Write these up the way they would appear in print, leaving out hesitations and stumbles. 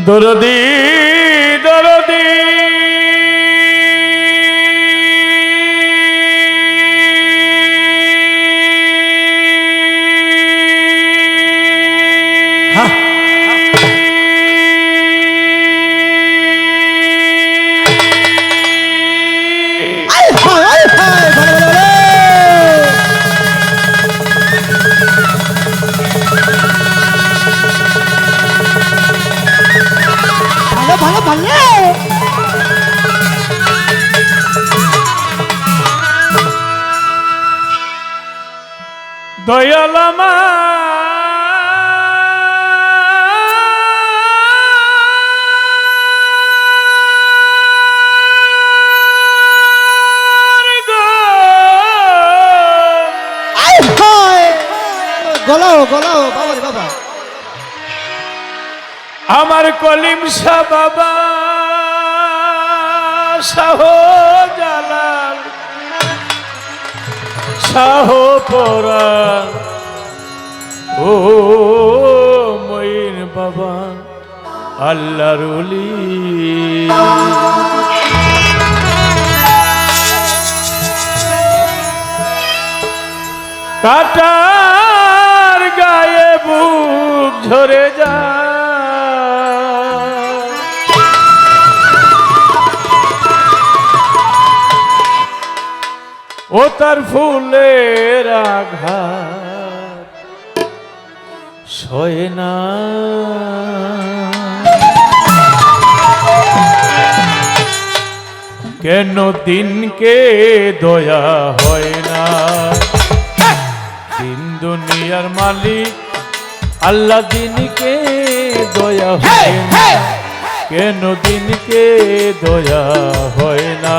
দরদি দরদি ভালো ভালো দয়ালামা গলাও গলাও বাবা রে বাবা আমার কলিম শাহ বাবা শাহ জালাল শাহ পরাণ ও মঈন বাবা আল্লাহর ওলি কাটার গায়ে বুক ঝরে যায় ও তার ফুলের আঘাত সয় না কেন দিনকে দয়া হয় না দিন দুনিয়ার মালিক আল্লাহ দিনকে দয়া হয় না কেন দিনকে দয়া হয় না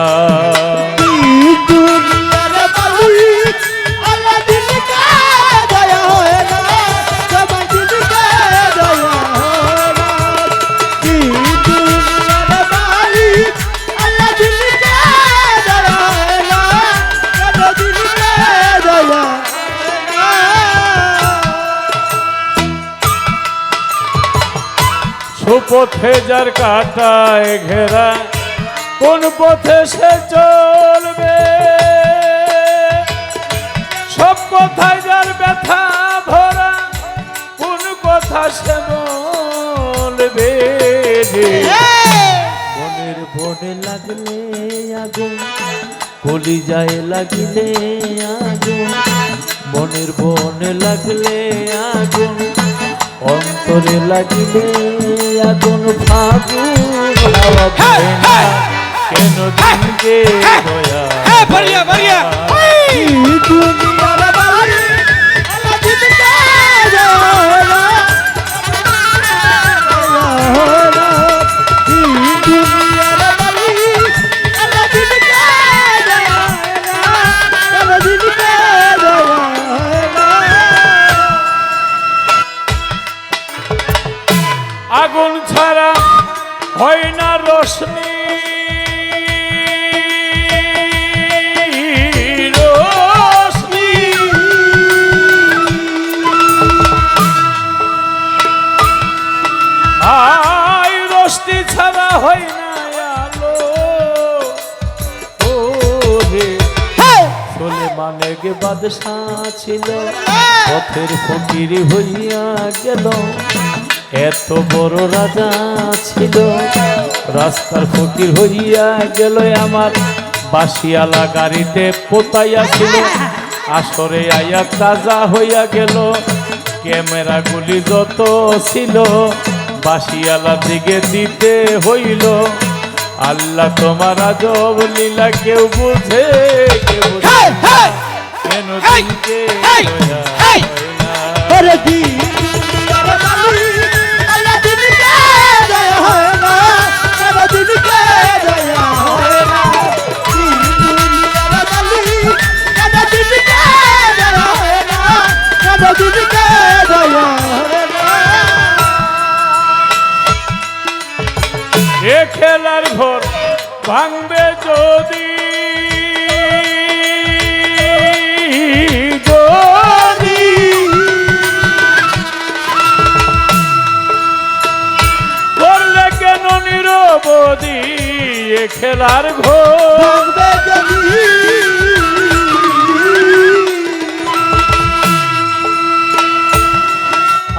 সুপথে যার কাটায় ঘেরা কোন পথে সে চলবে সব কথায় যার ব্যথা ভরা কোন কথা সে বলবে মনের বনে লাগলে আগুন কলিজায় লাগিলে আগুন মনের বনে লাগলে আগুন অন্তরে লাগিলে আগুন ফাগুন হাওয়া বয় না কেন দিনকে দয়া বাড়িয়া বাড়িয়া আগুন ছাড়া হয় না রোশনি রোশনি আই রোশনি ছাড়া হয় না আলো ও রে সুলেমানে গে বাদশাহ ছিল পথের ফকির হইয়া গেল এত বড় রাজা ছিল রাস্তার ফকির হইয়া গেল আমার বাসিয়ালা গাড়িতে পোতাইয়া ছিল আসরে আয়া তাজা হইয়া গেল ক্যামেরা গুলি যত ছিল বাসিয়ালা দিকে দিতে হইল আল্লাহ তোমার আজব লীলা কেউ বুঝে কেউ কেন দিনকে দয়া হয় না খেলার ঘর ভাঙবে যদি করলে কেন নিরবধি এ খেলার ঘর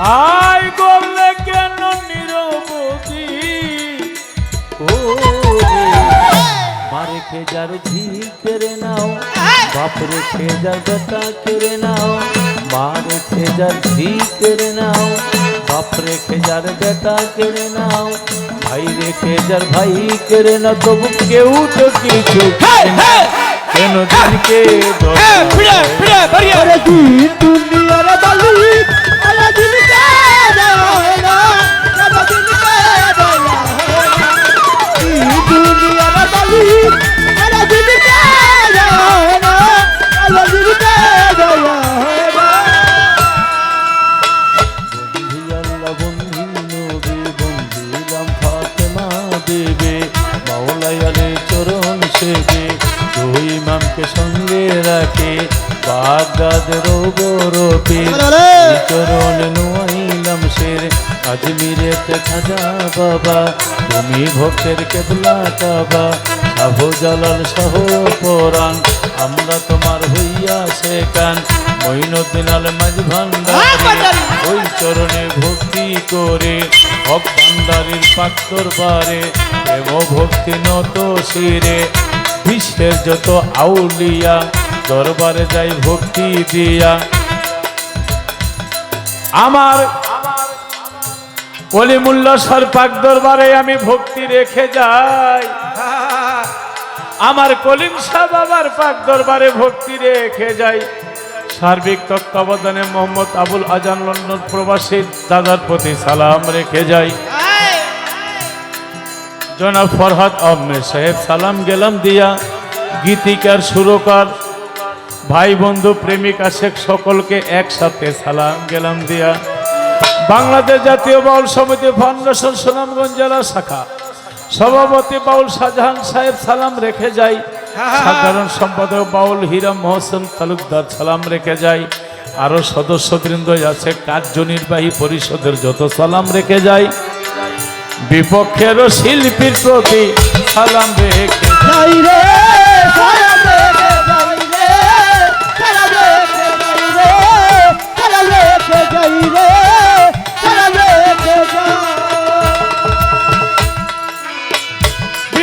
আই করলে কেন নিরবধি ও মারে খেজার ঝিল কেড়ে নাও বাপরে খেজার বেটা কেড়ে নাও মারে খেজার ঝিল কেড়ে নাও বাপরে খেজার বেটা কেড়ে নাও ভাই রে খেজার ভাই কেড়ে নাও তবু কেউ তো কিছু কেন দিনকে ইমামকে সঙ্গে রাখে বাগদাদের বরফে চরণ নুয়াইলাম শের আজমিরেতে খাজা বাবা তুমি ভক্তের কেবলা কাবা শাহ জালাল শাহ পরাণ আমরা তোমার হইয়া শেখান মঈনুদ্দিন আল মাঝ ভান্ডারী ওই চরণে ভক্তি করে হক ভান্ডারীর পাক দরবারে প্রেম ভক্তি নত শিরে বিশ্বের যত আউলিয়া দরবারে যাই ভক্তি দিয়া আমার কলিমুল্লাহ সর পাক দরবারে আমি ভক্তি রেখে যাই আমার কলিম শাহ বাবার পাক দরবারে ভক্তি রেখে যাই সার্বিক তত্ত্বাবধানে মোহাম্মদ আবুল আজান লন্ডন প্রবাসী দাদার প্রতি সালাম রেখে যাই জনাব ফরহাদ আহমেদ সাহেব সালাম গেলাম দিয়া গীতিকার সুরকার ভাই বন্ধু প্রেমিক আশেক সকলকে একসাথে সালাম গেলাম দিয়া বাংলাদেশ জাতীয় বাউল সমিতি ফাউন্ডেশন সুনামগঞ্জ জেলা শাখা সভাপতি বাউল শাহজাহান সাহেব সালাম রেখে যাই সাধারণ সম্পাদক বাউল হিরাম মোহসেন তালুকদার সালাম রেখে যাই আরো সদস্যবৃন্দ আছে কার্যনির্বাহী পরিষদের যত সালাম রেখে যাই বিপক্ষেরও শিল্পীর প্রতি সালাম রেখে যাই রে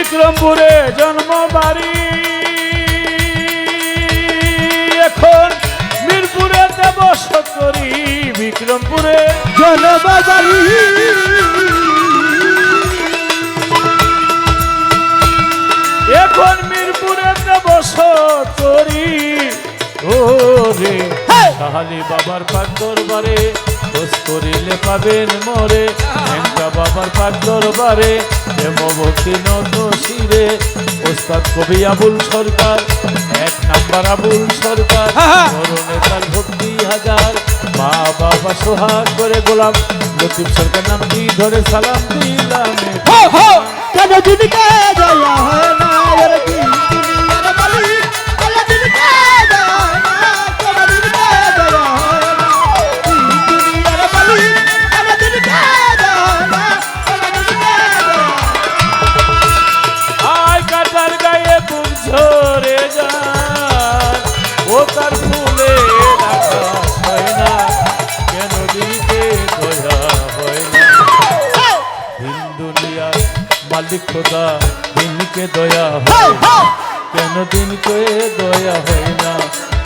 বিক্রমপুরে জন্মবাড়ি এখন মিরপুরে বসত করি বিক্রমপুরে জন্মবাড়ি এখন মিরপুরে বসত করি ও রে সাহালি বাবার পাক দরবারে খোঁজ করিলে পাবেন মরে ভেঙ্কা বাবার পাক দরবারে প্রেমভক্তি নত শিরে ওস্তাদ কবি আবুল সরকার এক নাম্বার আবুল সরকার মরণে তার ভক্তি হাজার মা বাবা সোহাগ করে গোলাম লতিফ সরকার নামটি ধরে সালাম দিলাম কেন দিদিকে জয়া হয় না ঝরে যায় ও তার ফুলে হয় না কেন দিনকে দয়া হয় না দিন দুনিয়া মালিক খোদা দিনকে দয়া হয় কেন দিনকে দয়া হয় না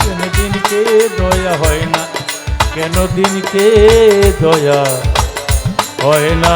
কেন দিনকে দয়া হয় না কেন দিনকে দয়া হয় না